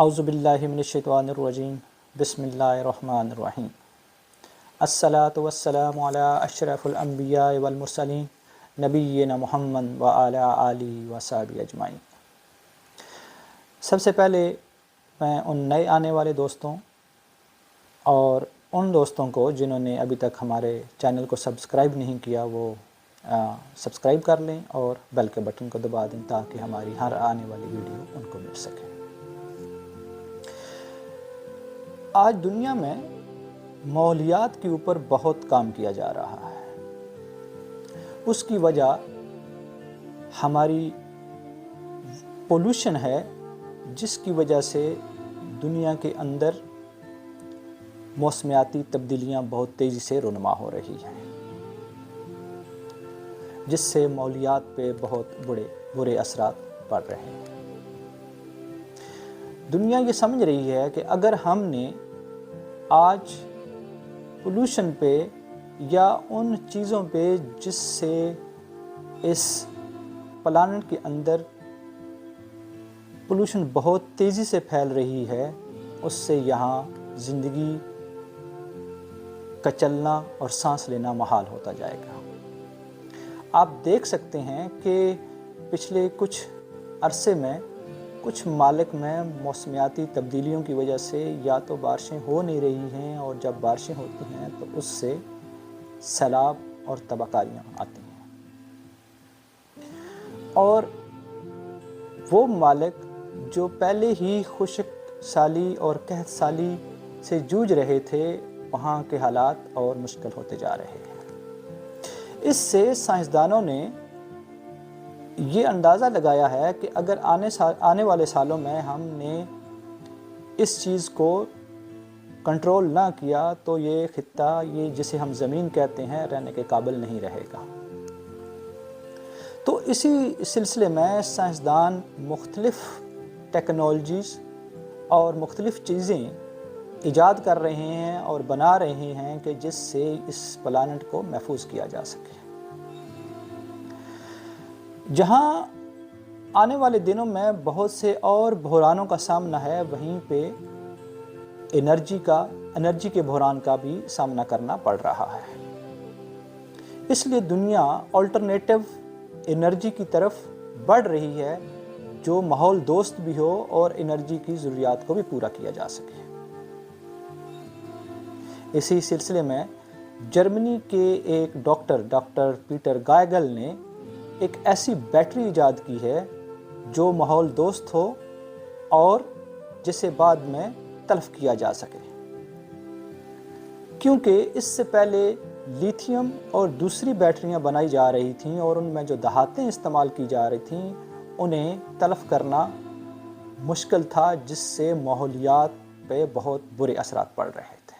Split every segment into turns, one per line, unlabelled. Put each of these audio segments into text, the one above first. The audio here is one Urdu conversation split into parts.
اعوذ باللہ من الشیطان الرجیم بسم اللہ الرحمن الرحیم الصلاۃ والسلام علی اشرف الانبیاء والمرسلین نبینا محمد وعلی آلہ وصحبہ اجمعین۔ سب سے پہلے میں ان نئے آنے والے دوستوں اور ان دوستوں کو جنہوں نے ابھی تک ہمارے چینل کو سبسکرائب نہیں کیا وہ سبسکرائب کر لیں اور بیل کے بٹن کو دبا دیں تاکہ ہماری ہر آنے والی ویڈیو ان کو مل سکے۔ آج دنیا میں ماحولیات کے اوپر بہت کام کیا جا رہا ہے۔ اس کی وجہ ہماری پولوشن ہے، جس کی وجہ سے دنیا کے اندر موسمیاتی تبدیلیاں بہت تیزی سے رونما ہو رہی ہیں، جس سے ماحولیات پہ بہت برے اثرات پڑ رہے ہیں۔ دنیا یہ سمجھ رہی ہے کہ اگر ہم نے آج پولوشن پہ یا ان چیزوں پہ جس سے اس پلانٹ کے اندر پولوشن بہت تیزی سے پھیل رہی ہے، اس سے یہاں زندگی کا چلنا اور سانس لینا محال ہوتا جائے گا۔ آپ دیکھ سکتے ہیں کہ پچھلے کچھ عرصے میں کچھ ممالک میں موسمیاتی تبدیلیوں کی وجہ سے یا تو بارشیں ہو نہیں رہی ہیں، اور جب بارشیں ہوتی ہیں تو اس سے سیلاب اور تباہ کاریاں آتی ہیں، اور وہ ممالک جو پہلے ہی خشک سالی اور قحط سالی سے جوجھ رہے تھے، وہاں کے حالات اور مشکل ہوتے جا رہے ہیں۔ اس سے سائنسدانوں نے یہ اندازہ لگایا ہے کہ اگر آنے والے سالوں میں ہم نے اس چیز کو کنٹرول نہ کیا تو یہ خطہ، یہ جسے ہم زمین کہتے ہیں، رہنے کے قابل نہیں رہے گا۔ تو اسی سلسلے میں سائنسدان مختلف ٹیکنالوجیز اور مختلف چیزیں ایجاد کر رہے ہیں اور بنا رہے ہیں کہ جس سے اس پلانٹ کو محفوظ کیا جا سکے۔ جہاں آنے والے دنوں میں بہت سے اور بحرانوں کا سامنا ہے، وہیں پہ انرجی کے بحران کا بھی سامنا کرنا پڑ رہا ہے۔ اس لیے دنیا آلٹرنیٹیو انرجی کی طرف بڑھ رہی ہے، جو ماحول دوست بھی ہو اور انرجی کی ضروریات کو بھی پورا کیا جا سکے۔ اسی سلسلے میں جرمنی کے ایک ڈاکٹر پیٹر گائگل نے ایک ایسی بیٹری ایجاد کی ہے جو ماحول دوست ہو اور جسے بعد میں تلف کیا جا سکے، کیونکہ اس سے پہلے لیتھیم اور دوسری بیٹریاں بنائی جا رہی تھیں اور ان میں جو دھاتیں استعمال کی جا رہی تھیں انہیں تلف کرنا مشکل تھا، جس سے ماحولیات پہ بہت برے اثرات پڑ رہے تھے،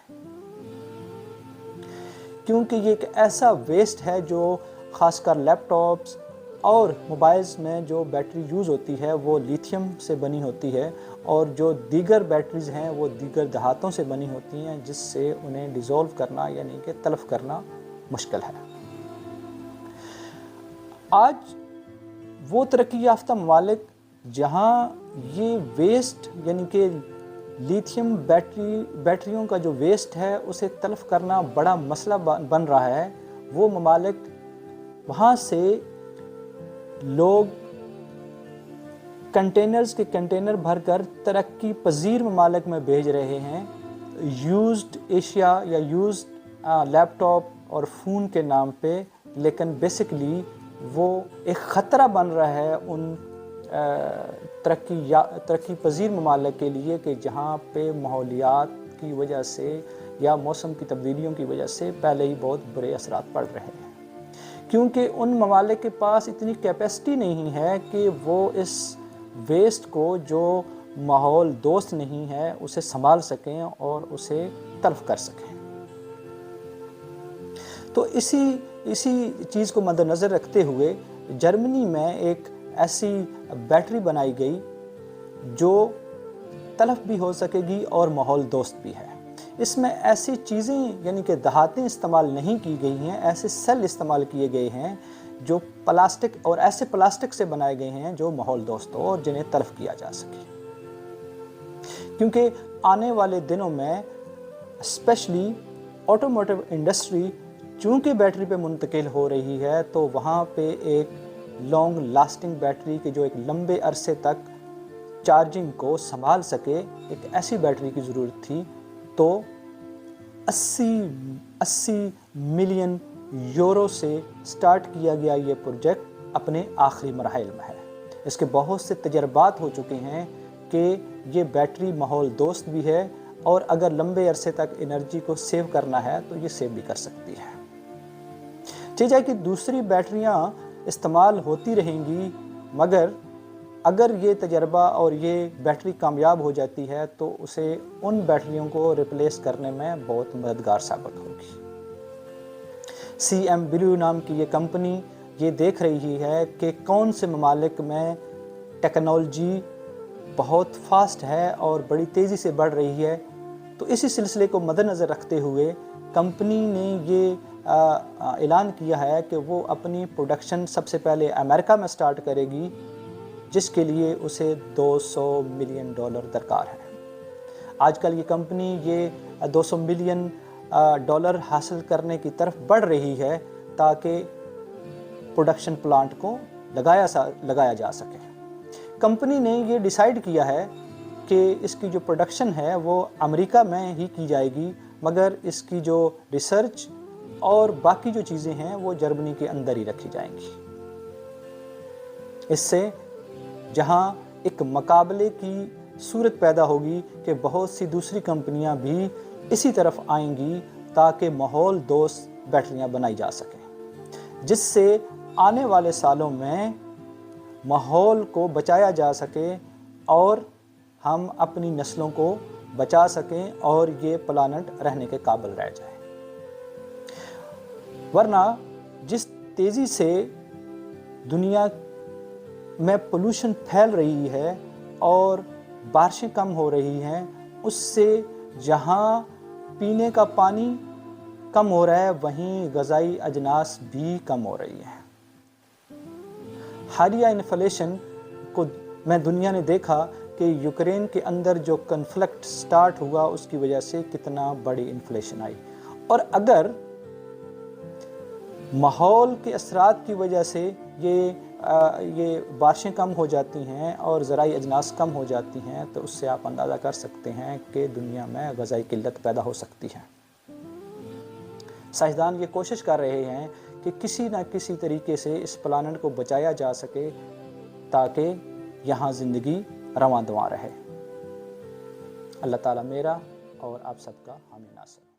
کیونکہ یہ ایک ایسا ویسٹ ہے جو خاص کر لیپ ٹاپس اور موبائلز میں جو بیٹری یوز ہوتی ہے وہ لیتھیم سے بنی ہوتی ہے، اور جو دیگر بیٹریز ہیں وہ دیگر دھاتوں سے بنی ہوتی ہیں، جس سے انہیں ڈیزولو کرنا یعنی کہ تلف کرنا مشکل ہے۔ آج وہ ترقی یافتہ ممالک جہاں یہ ویسٹ یعنی کہ لیتھیم بیٹریوں کا جو ویسٹ ہے اسے تلف کرنا بڑا مسئلہ بن رہا ہے، وہ ممالک وہاں سے لوگ کنٹینرز کے کنٹینر بھر کر ترقی پذیر ممالک میں بھیج رہے ہیں، یوزڈ ایشیا یا یوزڈ لیپ ٹاپ اور فون کے نام پہ، لیکن بیسیکلی وہ ایک خطرہ بن رہا ہے ان ترقی پذیر ممالک کے لیے کہ جہاں پہ ماحولیات کی وجہ سے یا موسم کی تبدیلیوں کی وجہ سے پہلے ہی بہت برے اثرات پڑ رہے ہیں، کیونکہ ان ممالک کے پاس اتنی کیپیسٹی نہیں ہے کہ وہ اس ویسٹ کو جو ماحول دوست نہیں ہے اسے سنبھال سکیں اور اسے تلف کر سکیں۔ تو اسی چیز کو مد نظر رکھتے ہوئے جرمنی میں ایک ایسی بیٹری بنائی گئی جو تلف بھی ہو سکے گی اور ماحول دوست بھی ہے۔ اس میں ایسی چیزیں یعنی کہ دھاتیں استعمال نہیں کی گئی ہیں، ایسے سیل استعمال کیے گئے ہیں جو پلاسٹک اور ایسے پلاسٹک سے بنائے گئے ہیں جو ماحول دوست ہو اور جنہیں تلف کیا جا سکے۔ کیونکہ آنے والے دنوں میں اسپیشلی آٹوموٹیو انڈسٹری چونکہ بیٹری پہ منتقل ہو رہی ہے، تو وہاں پہ ایک لانگ لاسٹنگ بیٹری کے جو ایک لمبے عرصے تک چارجنگ کو سنبھال سکے، ایک ایسی بیٹری کی ضرورت تھی۔ تو 80 ملین یورو سے سٹارٹ کیا گیا یہ پروجیکٹ اپنے آخری مراحل میں ہے۔ اس کے بہت سے تجربات ہو چکے ہیں کہ یہ بیٹری ماحول دوست بھی ہے، اور اگر لمبے عرصے تک انرجی کو سیو کرنا ہے تو یہ سیو بھی کر سکتی ہے۔ چیز ہے کہ دوسری بیٹریاں استعمال ہوتی رہیں گی، مگر اگر یہ تجربہ اور یہ بیٹری کامیاب ہو جاتی ہے تو اسے ان بیٹریوں کو ریپلیس کرنے میں بہت مددگار ثابت ہوگی۔ CMBlu نام کی یہ کمپنی یہ دیکھ رہی ہے کہ کون سے ممالک میں ٹیکنالوجی بہت فاسٹ ہے اور بڑی تیزی سے بڑھ رہی ہے، تو اسی سلسلے کو مد نظر رکھتے ہوئے کمپنی نے یہ اعلان کیا ہے کہ وہ اپنی پروڈکشن سب سے پہلے امریکہ میں سٹارٹ کرے گی، جس کے لیے اسے $200 ملین درکار ہے۔ آج کل یہ کمپنی یہ $200 ملین حاصل کرنے کی طرف بڑھ رہی ہے تاکہ پروڈکشن پلانٹ کو لگایا جا سکے۔ کمپنی نے یہ ڈیسائیڈ کیا ہے کہ اس کی جو پروڈکشن ہے وہ امریکہ میں ہی کی جائے گی، مگر اس کی جو ریسرچ اور باقی جو چیزیں ہیں وہ جرمنی کے اندر ہی رکھی جائیں گی۔ اس سے جہاں ایک مقابلے کی صورت پیدا ہوگی کہ بہت سی دوسری کمپنیاں بھی اسی طرف آئیں گی تاکہ ماحول دوست بیٹریاں بنائی جا سکیں، جس سے آنے والے سالوں میں ماحول کو بچایا جا سکے اور ہم اپنی نسلوں کو بچا سکیں اور یہ پلانٹ رہنے کے قابل رہ جائے۔ ورنہ جس تیزی سے دنیا میں پولوشن پھیل رہی ہے اور بارشیں کم ہو رہی ہیں، اس سے جہاں پینے کا پانی کم ہو رہا ہے وہیں غذائی اجناس بھی کم ہو رہی ہے۔ حالیہ انفلیشن کو میں دنیا نے دیکھا کہ یوکرین کے اندر جو کنفلکٹ سٹارٹ ہوا اس کی وجہ سے کتنا بڑی انفلیشن آئی، اور اگر ماحول کے اثرات کی وجہ سے یہ بارشیں کم ہو جاتی ہیں اور زرعی اجناس کم ہو جاتی ہیں تو اس سے آپ اندازہ کر سکتے ہیں کہ دنیا میں غذائی قلت پیدا ہو سکتی ہے۔ سائنسدان یہ کوشش کر رہے ہیں کہ کسی نہ کسی طریقے سے اس پلانٹ کو بچایا جا سکے تاکہ یہاں زندگی رواں دواں رہے۔ اللہ تعالیٰ میرا اور آپ سب کا حامی ناصر۔